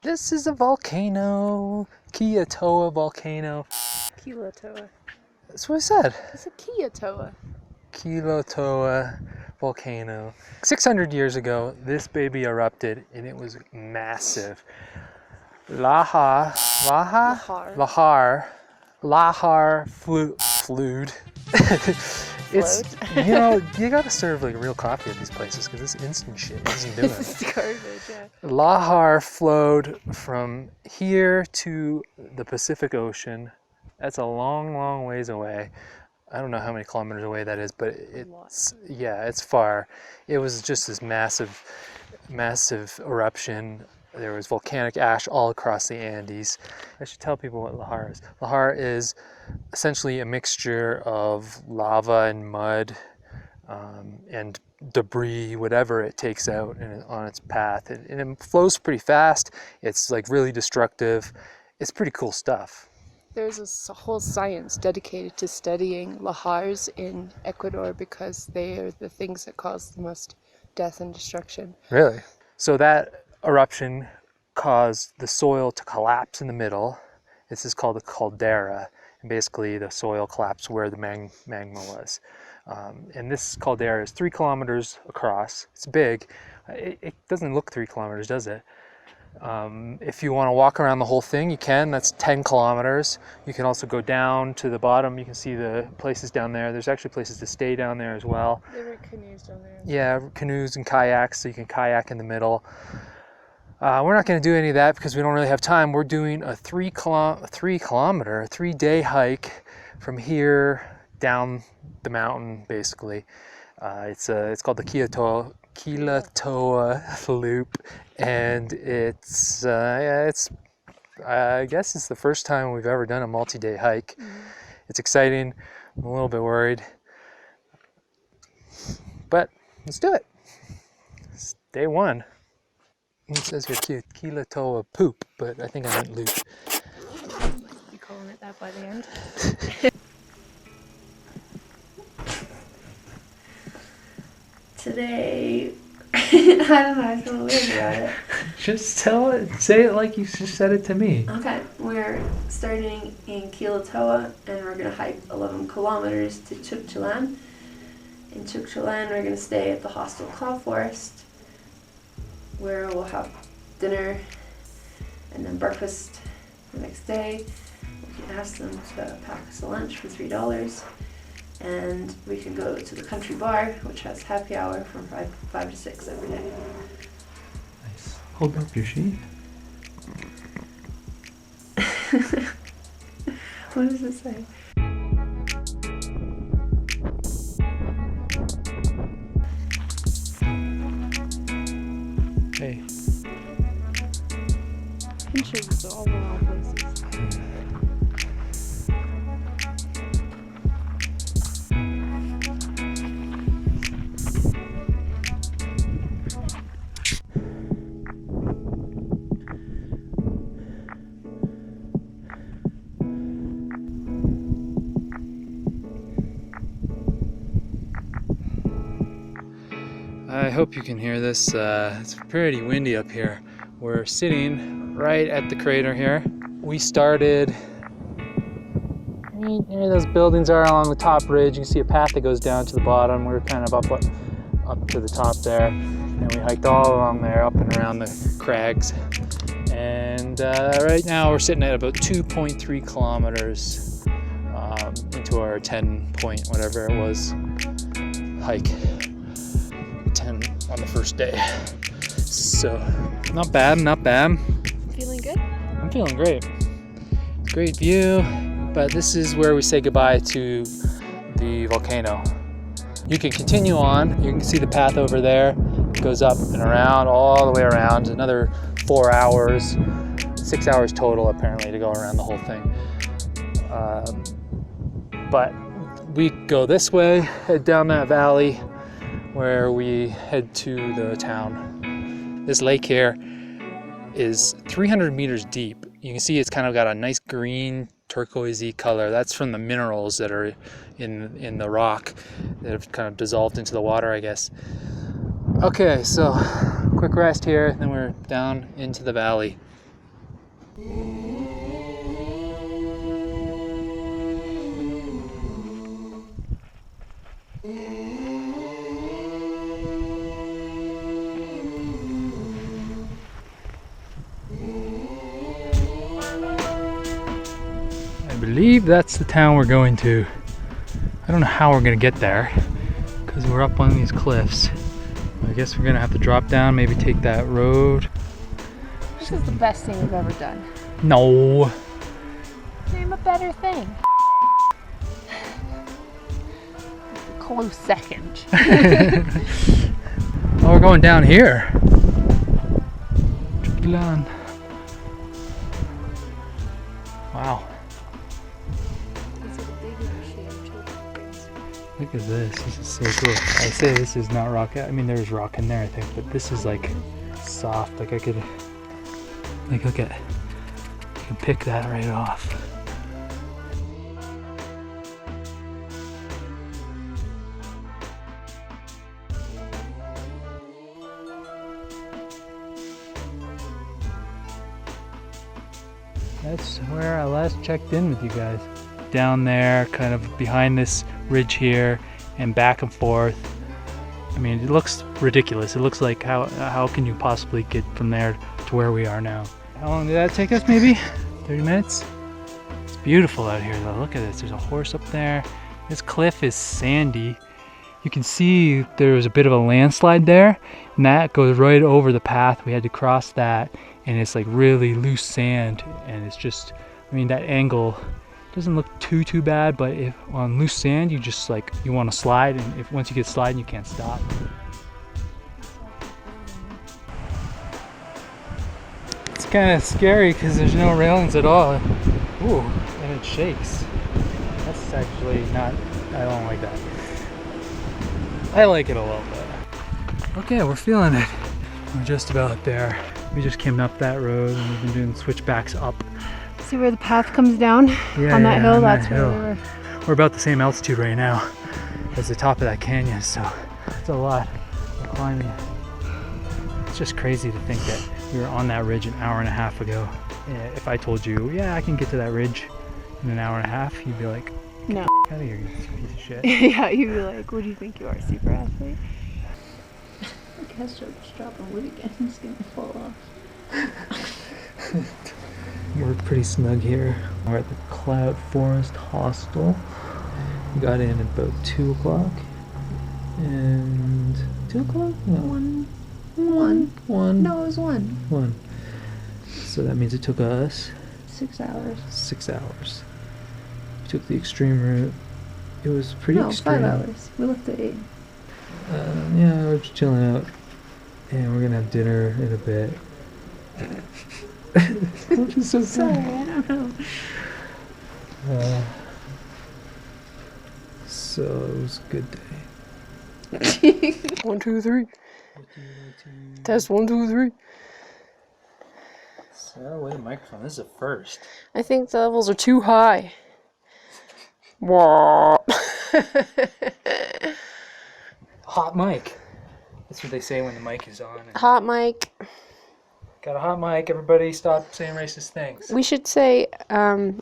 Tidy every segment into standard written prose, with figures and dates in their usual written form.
This is a volcano. Quilotoa volcano. Quilotoa. That's what I said. It's a Quilotoa. Quilotoa volcano. 600 years ago, this baby erupted and it was massive. Lahar fluid. It's, you know, you gotta serve like real coffee at these places because this instant shit isn't doing it. It's garbage, yeah. Lahar flowed from here to the Pacific Ocean. That's a long, long ways away. I don't know how many kilometers away that is, but it's far. It was just this massive eruption. There was volcanic ash all across the Andes. I should tell people what lahar is. Lahar is essentially a mixture of lava and mud and debris, whatever it takes out on its path. And it flows pretty fast. It's like really destructive. It's pretty cool stuff. There's a whole science dedicated to studying lahars in Ecuador because they are the things that cause the most death and destruction. Really? So that eruption caused the soil to collapse in the middle. This is called a caldera, and basically the soil collapsed where the magma was. And this caldera is 3 kilometers across. It's big. It doesn't look 3 kilometers, does it? If you want to walk around the whole thing, you can. That's 10 kilometers. You can also go down to the bottom. You can see the places down there. There's actually places to stay down there as well. There were canoes down there. Yeah, canoes and kayaks, so you can kayak in the middle. We're not going to do any of that because we don't really have time. We're doing a 3-day hike from here down the mountain, basically. It's called the Quilotoa Loop, and I guess it's the first time we've ever done a multi-day hike. Mm-hmm. It's exciting. I'm a little bit worried, but let's do it. It's day 1. It says here Quilotoa poop, but I think I meant loop. You calling it that by the end? Today, I don't know, I feel weird about it. Just say it like you just said it to me. Okay, we're starting in Quilotoa and we're going to hike 11 kilometers to Chukchilan. In Chukchilan, we're going to stay at the hostel Cloud Forest, where we'll have dinner and then breakfast the next day. We can ask them to pack us a lunch for $3. And we can go to the country bar, which has happy hour from 5 to 6 every day. Nice. Hold up your sheet. What does it say? Hey. Pictures all the wrong places. I hope you can hear this. It's pretty windy up here. We're sitting right at the crater here. We started right where those buildings are along the top ridge. You can see a path that goes down to the bottom. We're kind of up to the top there. And we hiked all along there, up and around the crags. And right now we're sitting at about 2.3 kilometers into our 10 point whatever it was hike. 10 on the first day. So not bad. Feeling good? I'm feeling great. Great view, but this is where we say goodbye to the volcano. You can continue on. You can see the path over there. It goes up and around, all the way around. Another 4 hours, 6 hours total apparently to go around the whole thing. But we go this way, head down that valley, where we head to the town. This lake here is 300 meters deep. You can see it's kind of got a nice green turquoisey color. That's from the minerals that are in the rock that have kind of dissolved into the water, I guess. Okay, so quick rest here, then we're down into the valley. I believe that's the town we're going to. I don't know how we're gonna get there because we're up on these cliffs. I guess we're gonna have to drop down, maybe take that road. This is the best thing we've ever done. No. Name a better thing. Close second. Oh, we're going down here. Tricky land. Wow. Look at this. This is so cool. I say this is not rock. I mean, there's rock in there, I think, but this is like soft. Like I could, like, look at, you can pick that right off. That's where I last checked in with you guys. Down there, kind of behind this ridge here, and back and forth. I mean, it looks ridiculous. It looks like how can you possibly get from there to where we are now? How long did that take us? Maybe 30 minutes? It's beautiful out here though. Look at this. There's a horse up there. This cliff is sandy. You can see there was a bit of a landslide there, and that goes right over the path. We had to cross that, and it's like really loose sand, and it's just, I mean, that angle doesn't look too bad, but if on loose sand, you just like, you want to slide, and if once you get sliding, you can't stop. It's kind of scary because there's no railings at all. Ooh, and it shakes. That's actually not, I don't like that. I like it a little bit. Okay, we're feeling it. We're just about there. We just came up that road and we've been doing switchbacks up. See where the path comes down on that hill? That's where we were. We're about the same altitude right now as the top of that canyon, so it's a lot of climbing. It's just crazy to think that we were on that ridge an hour and a half ago. If I told you, yeah, I can get to that ridge in an hour and a half, you'd be like, no. Get out of here, you piece of shit. Yeah, you'd be like, what do you think you are, super athlete? I guess I'll just drop a wood again. It's gonna fall off. We're pretty snug here. We're at the Cloud Forest Hostel. We got in at about 2 o'clock. And 2 o'clock? No. One. No, it was 1. 1. So that means it took us 6 hours. 6 hours. We took the extreme route. It was pretty extreme. 5 hours. We left at 8. Yeah, we're just chilling out. And we're gonna have dinner in a bit. Which is so Sorry, sad. I don't know. So it was a good day. 1, 2, 3. Test 1, 2, 3. So with a microphone, this is a first. I think the levels are too high. Wah. Hot mic. That's what they say when the mic is on. Hot mic. Got a hot mic. Everybody stop saying racist things. We should say,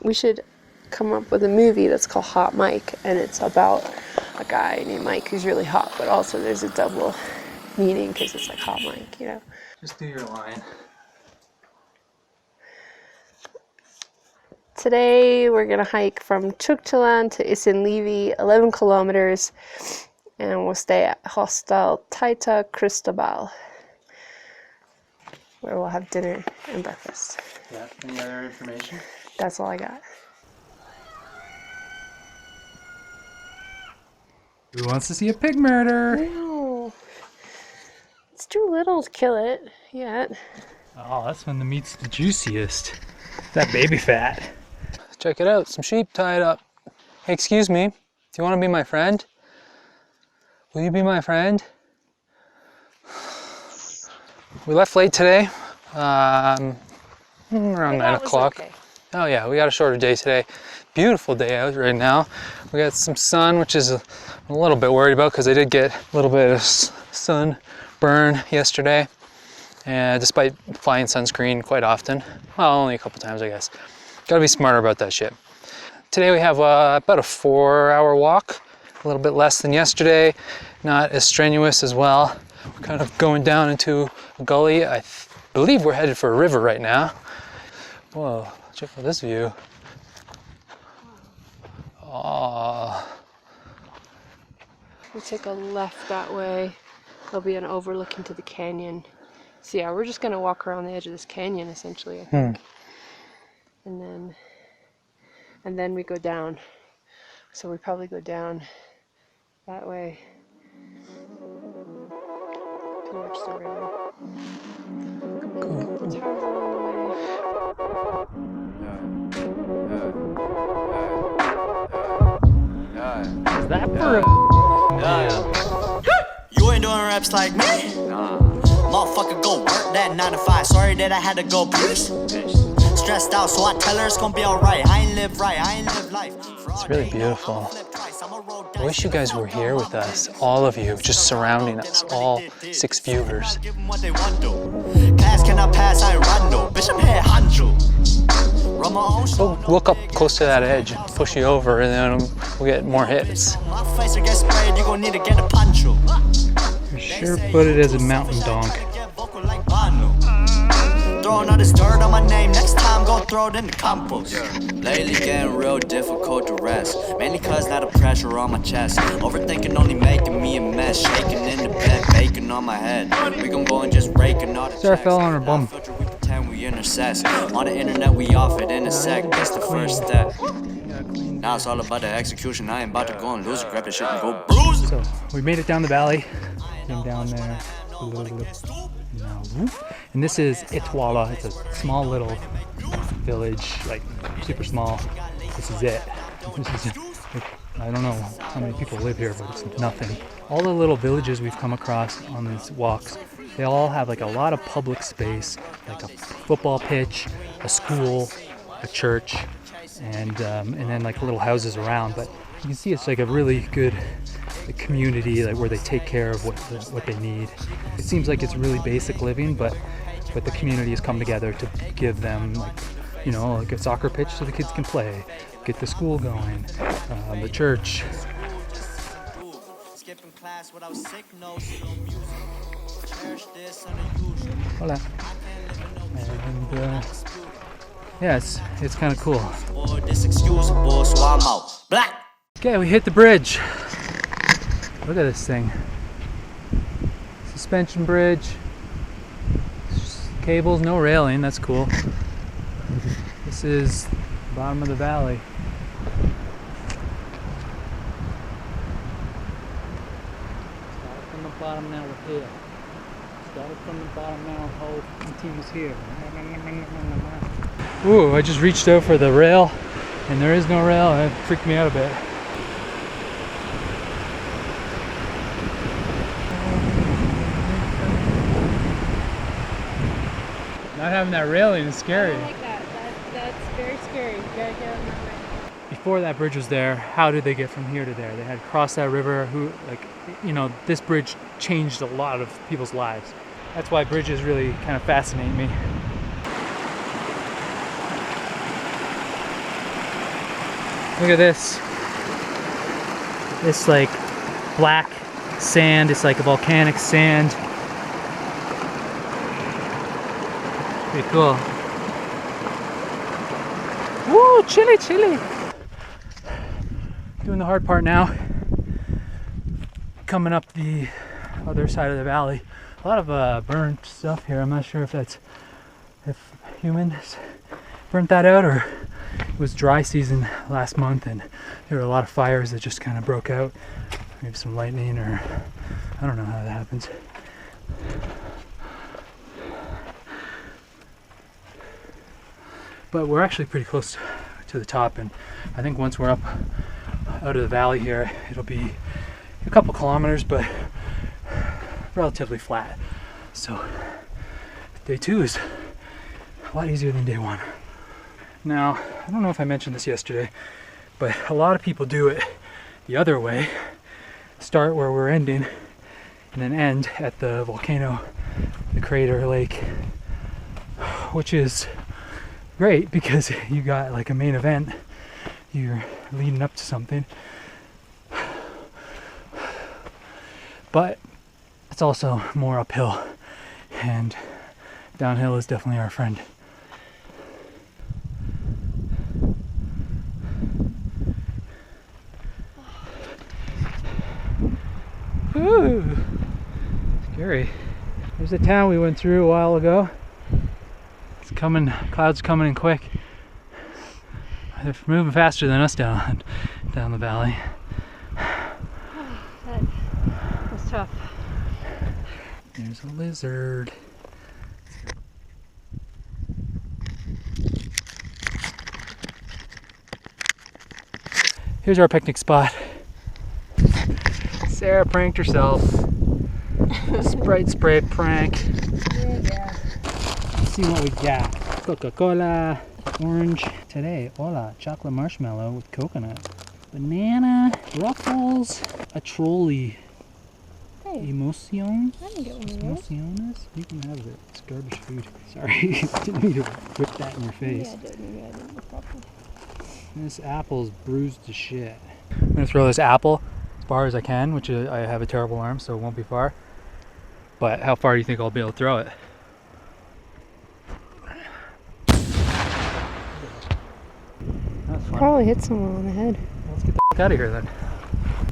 we should come up with a movie that's called Hot Mike, and it's about a guy named Mike who's really hot, but also there's a double meaning because it's like hot Mike, you know? Just do your line. Today we're gonna hike from Chukchalan to Isinlivi, 11 kilometers, and we'll stay at Hostel Taita Cristobal, where we'll have dinner and breakfast. Yeah. Any other information? That's all I got. Who wants to see a pig murder? No, it's too little to kill it yet. Oh, that's when the meat's the juiciest. That baby fat. Check it out, some sheep tied up. Hey, excuse me, do you want to be my friend? Will you be my friend? We left late today, around 9 o'clock. Okay. Oh yeah, we got a shorter day today. Beautiful day out right now. We got some sun, which is I'm a little bit worried about because I did get a little bit of sun burn yesterday. and despite applying sunscreen quite often. Well, only a couple times, I guess. Gotta be smarter about that shit. Today we have about a 4-hour walk, a little bit less than yesterday, not as strenuous as well. We're kind of going down into a gully. I believe we're headed for a river right now. Whoa, check out this view. Oh. We take a left that way. There'll be an overlook into the canyon. So yeah, we're just gonna walk around the edge of this canyon essentially, I think. And then we go down. So we probably go down that way towards the river. The tower's along the way. Is that for You ain't doing raps like me. Motherfucker, go work that 9 to 5. Sorry that I had to go preach. Stressed out, so I tell her it's gonna be alright. I ain't live right, I ain't live life. It's really beautiful. I wish you guys were here with us, all of you, just surrounding us, all 6 viewers. Class cannot pass, I run though. Bishop head hanjo. We'll look up close to that edge and push you over, and then we'll get more hits. My face will get sprayed, you gon' need to get a poncho. For sure put it as a mountain donk. Throwing all this dirt on my name, next time go throw it in the compost. Lately getting real difficult to rest, mainly cause lot of pressure on my chest. Overthinking only making me a mess, shaking in the bed, bacon on my head. We gon' go and just raking all the Sarah fell on her bum. We pretend we intercess. On the internet we off it in a sec, that's the first step. Now it's all about the execution, I ain't about to go and lose it, grab the shit and go bruise it. So we made it down the valley, came down there, a little bit. Now, whoop. And this is Ituala. It's a small little village, like super small. This is it. This is, I don't know how many people live here, but it's nothing. All the little villages we've come across on these walks, they all have like a lot of public space, like a football pitch, a school, a church, and then like little houses around. But you can see it's like a really good community, like where they take care of what they need. It seems like it's really basic living, but the community has come together to give them, like, you know, like a soccer pitch so the kids can play, get the school going, the church. Hola. And yeah, it's kind of cool. Okay, we hit the bridge. Look at this thing. Suspension bridge. Cables, no railing, that's cool. This is the bottom of the valley. Started from the bottom, now we're here. Started from the bottom, now our whole team is here. Ooh, I just reached out for the rail, and there is no rail, and it freaked me out a bit. Not having that railing is scary. I don't like that. That's very scary. You gotta get on that way. Before that bridge was there, how did they get from here to there? They had crossed that river. This bridge changed a lot of people's lives. That's why bridges really kind of fascinate me. Look at this. It's like black sand. It's like a volcanic sand. Pretty cool. Woo, chilly, chilly. Doing the hard part now. Coming up the other side of the valley. A lot of burnt stuff here. I'm not sure if humans burnt that out, or it was dry season last month and there were a lot of fires that just kind of broke out. Maybe some lightning, or I don't know how that happens. But we're actually pretty close to the top, and I think once we're up out of the valley here, it'll be a couple kilometers, but relatively flat. So day 2 is a lot easier than day 1. Now, I don't know if I mentioned this yesterday, but a lot of people do it the other way. Start where we're ending and then end at the volcano the crater lake, which is great because you got like a main event. You're leading up to something. But it's also more uphill, and downhill is definitely our friend. Ooh, scary. There's a town we went through a while ago. It's coming, clouds coming in quick. They're moving faster than us down the valley. That was tough. There's a lizard. Here's our picnic spot. Sarah pranked herself. Sprite spray prank. Yeah. Let's see what we got. Coca-Cola, orange. Today, hola, chocolate marshmallow with coconut. Banana, ruffles, a trolley. Hey, Emotion. I can get one of those. Emociones? You can have it. It's garbage food. Sorry, didn't mean to whip that in your face. Maybe I did, maybe I didn't. Probably. This apple's bruised to shit. I'm gonna throw this apple as far as I can, which I have a terrible arm, so it won't be far. But how far do you think I'll be able to throw it? That's fun. Probably hit someone on the head. Let's get the fuck out of here then.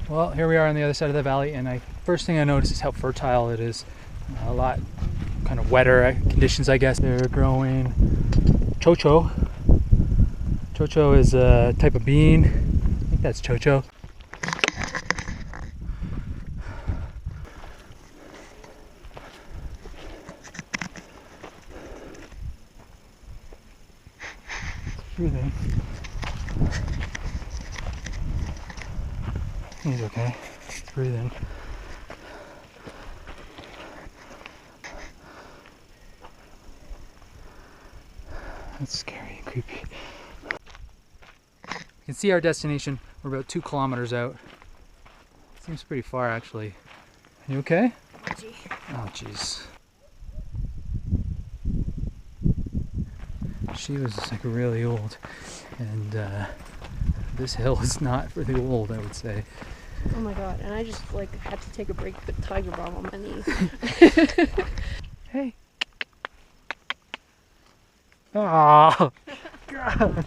Well, here we are on the other side of the valley, and first thing I noticed is how fertile it is. A lot kind of wetter conditions, I guess. They're growing chocho. Chocho is a type of bean. I think that's chocho. Breathing. He's okay. He's breathing. That's scary and creepy. You can see our destination. We're about 2 kilometers out. Seems pretty far, actually. You okay? Oh, jeez. She was like really old, and this hill is not for the old, I would say. Oh my god, and I just like had to take a break, put tiger balm on my knee. Hey. Oh, God.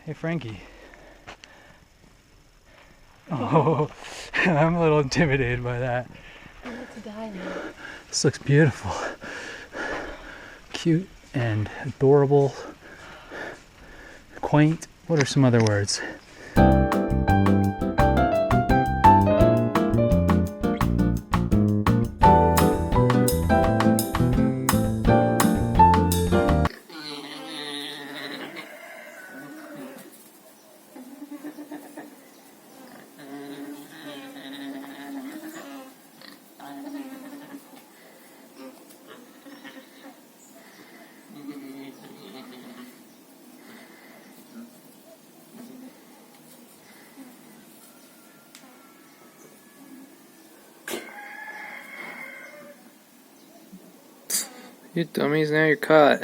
Hey, Frankie. Oh, I'm a little intimidated by that. I'm about to die now. This looks beautiful. Cute and adorable. Quaint. What are some other words? You dummies, now you're caught.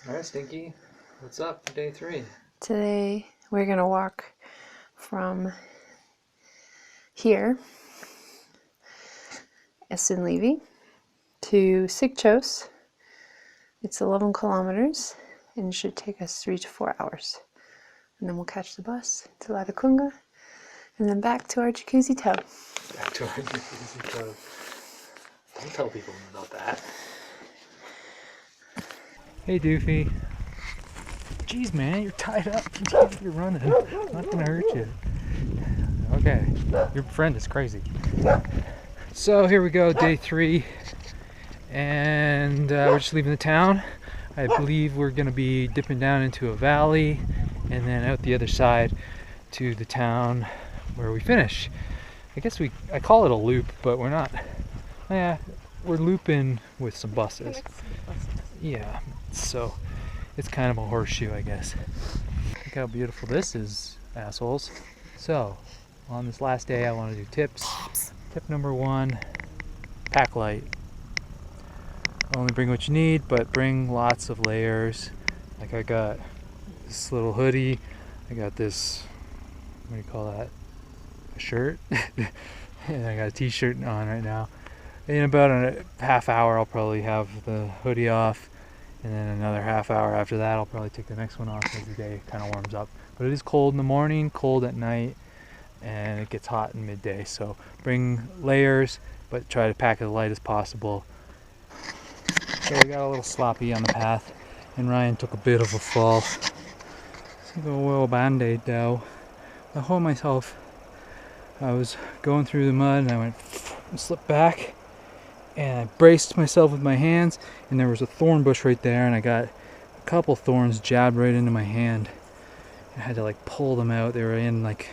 Alright, Stinky. What's up for day 3? Today we're gonna walk from here, Essen Levy, to Sigchos. It's 11 kilometers and it should take us 3 to 4 hours. And then we'll catch the bus to Latacunga and then back to our jacuzzi tub. Back to our jacuzzi tub. Don't tell people about that. Hey, Doofy. Jeez, man, you're tied up. You're running. Not gonna hurt you. Okay, your friend is crazy. So here we go, day 3, and we're just leaving the town. I believe we're gonna be dipping down into a valley, and then out the other side to the town where we finish. I call it a loop, but we're not. Yeah, we're looping with some buses. Yeah, so it's kind of a horseshoe, I guess. Look how beautiful this is, assholes. So, on this last day, I want to do tips. Tip number 1, pack light. Only bring what you need, but bring lots of layers. Like I got this little hoodie. I got this, what do you call that? A shirt? And I got a t-shirt on right now. In about a half hour, I'll probably have the hoodie off. And then another half hour after that, I'll probably take the next one off as the day kind of warms up. But it is cold in the morning, cold at night, and it gets hot in midday. So bring layers, but try to pack as light as possible. So we got a little sloppy on the path, and Ryan took a bit of a fall. Took a little band-aid though. I hold myself. I was going through the mud and I went and slipped back, and I braced myself with my hands, and there was a thorn bush right there, and I got a couple thorns jabbed right into my hand. I had to like pull them out. They were in like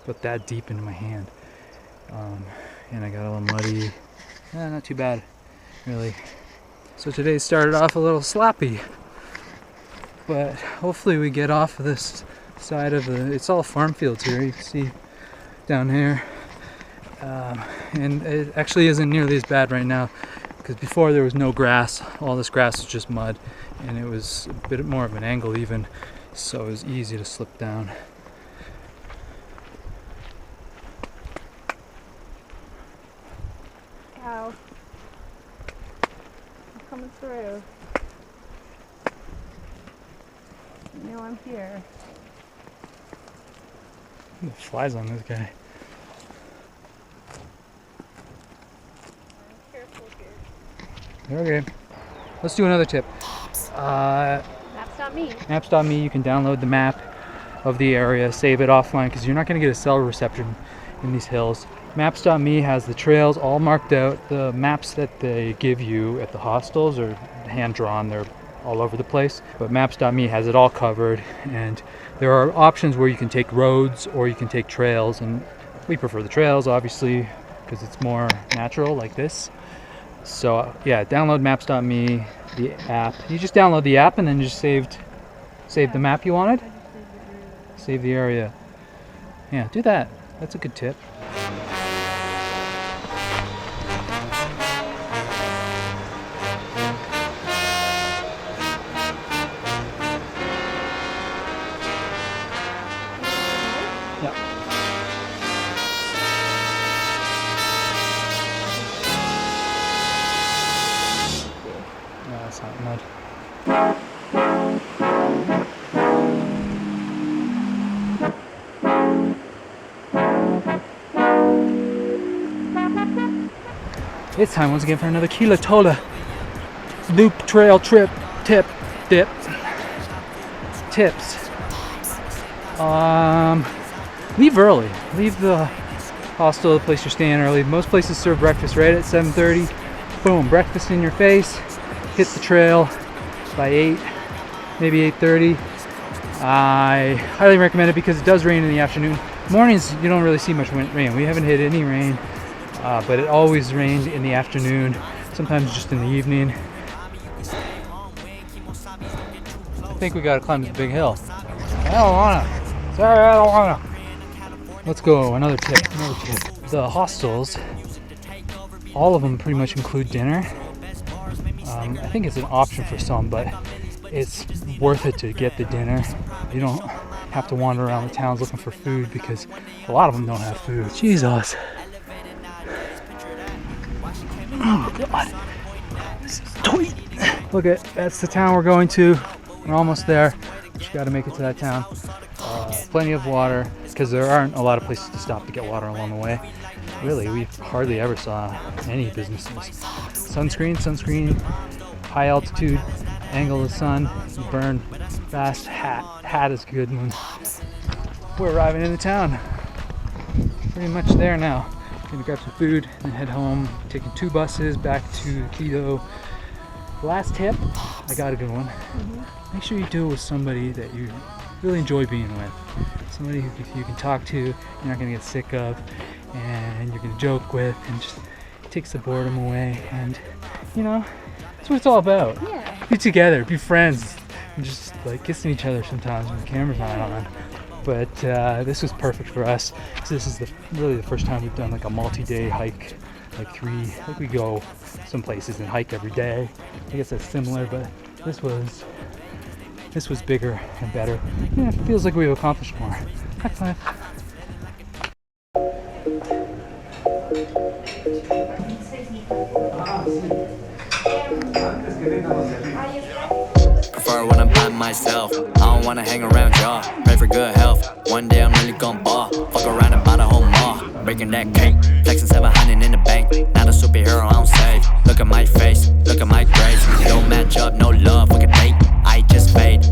about that deep into my hand, and I got a little muddy. Not too bad, really. So today started off a little sloppy, but hopefully we get off of this side of the. It's all farm fields here. You can see down here, and it actually isn't nearly as bad right now, because before there was no grass. All this grass was just mud, and it was a bit more of an angle even, so it was easy to slip down. Ow. I'm coming through. You know I'm here. The flies on this guy. Careful here. Okay, let's do another tip. Maps.me. Maps.me, you can download the map of the area, save it offline, because you're not going to get a cell reception in these hills. Maps.me has the trails all marked out. The maps that they give you at the hostels are hand drawn, they're all over the place, but Maps.me has it all covered, and there are options where you can take roads or you can take trails, and we prefer the trails obviously because it's more natural like this. So yeah, download Maps.me, the app. You just download the app and then you just save the map you wanted. Save the area. Yeah, do that. That's a good tip. No, that's not mud. It's time once again for another Quilotoa Loop trail trip tips. Leave early. Leave the hostel, the place you're staying early. Most places serve breakfast right at 7:30. Boom, breakfast in your face. Hit the trail by 8, maybe 8:30. I highly recommend it because it does rain in the afternoon. Mornings you don't really see much rain. We haven't hit any rain, but it always rained in the afternoon, sometimes just in the evening. I think we gotta climb this big hill. I don't wanna. Sorry, I don't wanna. Let's go, another tip. The hostels, all of them pretty much include dinner. I think it's an option for some, but it's worth it to get the dinner. You don't have to wander around the towns looking for food because a lot of them don't have food. Jesus. Oh God. This is tight. Look at, that's the town we're going to. We're almost there. Just got to make it to that town. Plenty of water because there aren't a lot of places to stop to get water along the way. Really, we hardly ever saw any businesses. Sunscreen, high altitude, angle of the sun, you burn fast. Hat is a good one. We're arriving in the town. Pretty much there now. Gonna grab some food and head home. Taking 2 buses back to Quito. Last tip, I got a good one. Make sure you do it with somebody that you really enjoy being with. Somebody who you can talk to, you're not gonna get sick of, and you're gonna joke with, and just takes the boredom away. And you know, that's what it's all about. Yeah. Be together, be friends, and just like kissing each other sometimes when the camera's not on. But this was perfect for us, because this is really the first time we've done like a multi-day hike, like we go some places and hike every day. I guess that's similar, but this was bigger and better. Yeah, it feels like we've accomplished more. High five. Prefer when I'm by myself. I don't wanna hang around y'all. Pray for good health. One day I'm really gon' ball. Fuck around and buy the whole mall. Breaking that cake. Flexing 700 in the bank. Not a superhero, I don't save. Look at my face. Look at my grades. Don't match up, no love. Look at date. I just fade.